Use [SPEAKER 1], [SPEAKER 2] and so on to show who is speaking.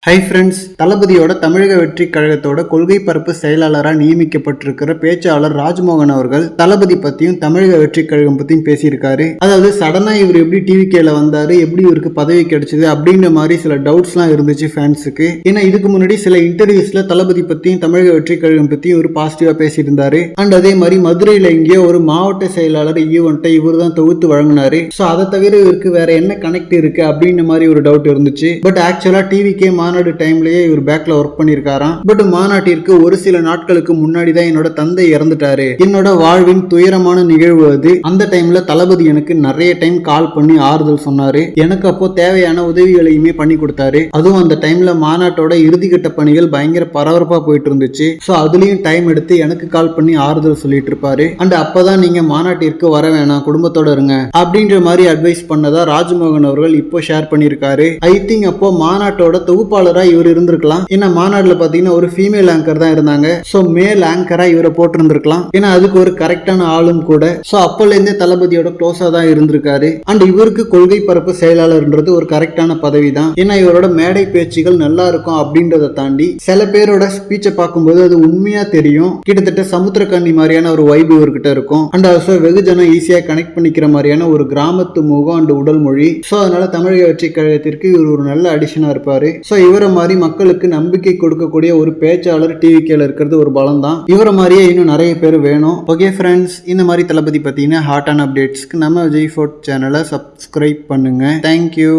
[SPEAKER 1] Hi friends, தளபதியோட தமிழக வெற்றி கழகத்தோட கொள்கை பரப்பு செயலாளராக நியமிக்கப்பட்டிருக்கிற பேச்சாளர் ராஜ்மோகன் அவர்கள் தளபதி பத்தியும் தமிழக வெற்றி கழகம் பத்தியும் பேசியிருக்காரு. அதாவது சடனா இவர் எப்படி டிவிகேல வந்தாரு, எப்படி இவருக்கு பதவி கிடைச்சது அப்படின்ற மாதிரி சில டவுட்ஸ்லாம் இருந்துச்சு ஃபேன்ஸுக்கு. ஏன்னா இதுக்கு முன்னாடி சில இன்டர்வியூஸ்ல தளபதி பத்தியும் தமிழக வெற்றி கழகம் பத்தியும் இவர் பாசிட்டிவா பேசியிருந்தாரு. அண்ட் அதே மாதிரி மதுரையில எங்கேயோ ஒரு மாவட்ட செயலாளர் ஈவெண்ட்டை இவர் தான் தொகுத்து வழங்கினாரு. ஸோ அதை தவிர இவருக்கு வேற என்ன கனெக்ட் இருக்கு அப்படின்ற மாதிரி ஒரு டவுட் இருந்துச்சு. பட் ஆக்சுவலா டிவிகே மாநாடு டைம்லயே இவர் பேக்ல ஒர்க் பண்ணிருக்காராம். பட் மாநாட்டிற்கு ஒரு சில நாட்களுக்கு முன்னாடி தான் என்னோட தந்தை இறந்துட்டாரு, என்னோட வாழ்வின் துயரமான நிகழ்வு அது. அந்த டைம்ல தளபதி எனக்கு நிறைய டைம் கால் பண்ணி ஆறுதல் சொன்னாரு. எனக்கு அப்போ தேவையான உதவிகளையுமே பண்ணி கொடுத்தாரு. அதுவும் அந்த டைம்ல மாநாட்டோட இறுதிக்கட்ட பணிகள் பயங்கர பரபரப்பா போயிட்டு இருந்துச்சு. ஸோ அதுலயும் டைம் எடுத்து எனக்கு கால் பண்ணி ஆறுதல் சொல்லிட்டு இருப்பாரு. அண்ட் அப்பதான் நீங்க மாநாட்டிற்கு வர வேணாம், குடும்பத்தோட இருங்க அப்படின்ற மாதிரி அட்வைஸ் பண்ணதா ராஜ்மோகன் அவர்கள் இப்போ ஷேர் பண்ணிருக்காரு. ஐ திங்க் அப்போ மாநாட்டோட தொகுப்பாளர் இவர் இருந்திருக்கலாம். ஏன்னா மாநாடுல பாத்தீங்கன்னா ஒரு ஃபீமேல் ஆங்கர் தான் இருந்தாங்க. சோ மேல் ஆங்கரா இவரை போட்டிருந்திருக்கலாம். ஏன்னா அதுக்கு ஒரு கரெக்டான ஆளும் கூட. சோ அப்பல இருந்தே தளபதியோட க்ளோஸா தான் இருந்திருக்காரு. அண்ட் இவருக்கு கொள்கை பரப்பு செயலாளர்ன்றது ஒரு கரெக்டான பதவி தான். ஏன்னா இவரோட மேடை பேச்சுகள் நல்லா இருக்கும் அப்படின்றத தாண்டி சில பேரோட ஸ்பீச்சை பார்க்கும்போது அது உண்மையா தெரியும். கிட்டத்தட்ட சமுத்திரக்கண்ணி மாதிரியான ஒரு வைப் இவர்கிட்ட இருக்கும். அண்ட் ஆல்சோ வெகுஜனம் ஈஸியா கனெக்ட் பண்ணிக்கிற மாதிரியான ஒரு கிராமத்து முகம் அண்ட் உடல் மொழி. சோ அதனால தமிழக வெற்றி கழகத்திற்கு இவர் ஒரு நல்ல அடிஷனா இருப்பாரு. சோ இவரை மாதிரி மக்களுக்கு நம்பிக்கை கொடுக்கக்கூடிய ஒரு பேச்சாளர் டிவிகேல இருக்கிறது ஒரு பலம் தான். இவரை மாதிரியே இன்னும் நிறைய பேர் வேணும். ஓகே ஃப்ரெண்ட்ஸ், இந்த மாதிரி தளபதி பத்தின ஹாட்டான அப்டேட்ஸ்க்கு நம்ம விஜய் ஃபோர்ட் சேனலை சப்ஸ்கிரைப் பண்ணுங்க. தேங்க்யூ.